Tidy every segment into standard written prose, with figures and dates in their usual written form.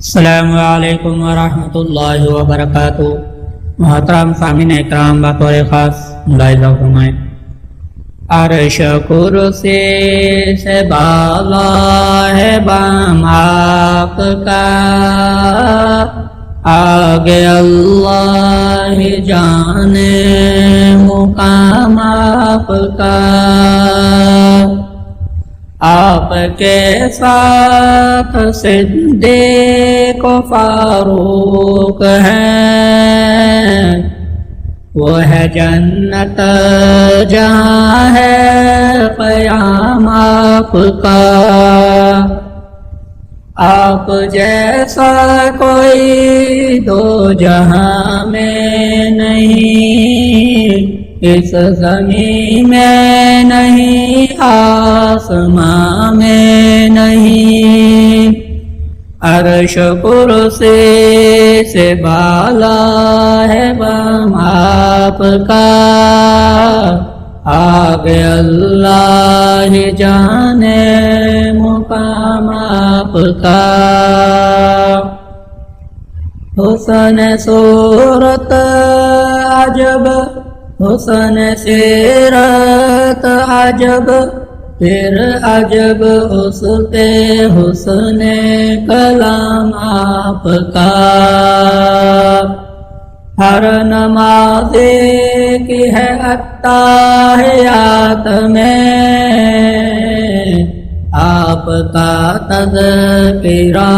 السلام علیکم ورحمۃ اللہ وبرکاتہ۔ محترم سامعین اکرام، بطور خاص ملاحظہ فرمائیں، عرش کرسی سے بالا ہے بام آپ کا، آگے اللہ جانے مقام آپ کا، آپ کے ساتھ صدیق و فاروق ہیں، وہ ہے جنت جہاں ہے قیام آپ کا، آپ جیسا کوئی دو جہاں میں نہیں، اس زمین میں نہیں، آسمان میں نہیں، عرش کرسی سے بالا ہے بام آپ کا، آگے اللہ جانے مقام آپ کا، حسن صورت عجب، حسن سیرت عجب، پھر عجب اس پہ حسن کلام آپ کا، ہر نماز کی ہے اتحیات میں آپ کا تذکرہ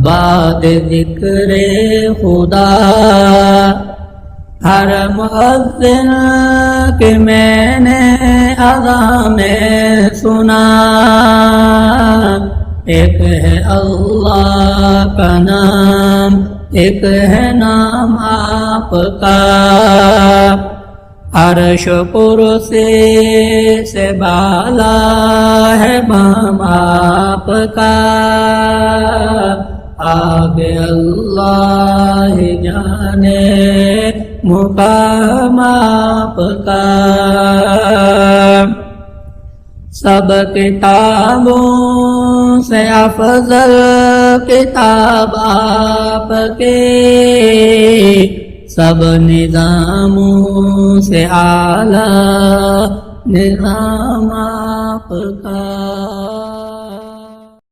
بعد ذکر خدا، ہر مؤذن کہ میں نے اذان میں سنا، ایک ہے اللہ کا نام، ایک ہے نام آپ کا، عرش کرسی سے بالا ہے بام آپ کا، آگے اللہ جانے مقام آپ کا، سب کتابوں سے افضل کتاب آپ کے، سب نظاموں سے اعلیٰ نظام آپ کا۔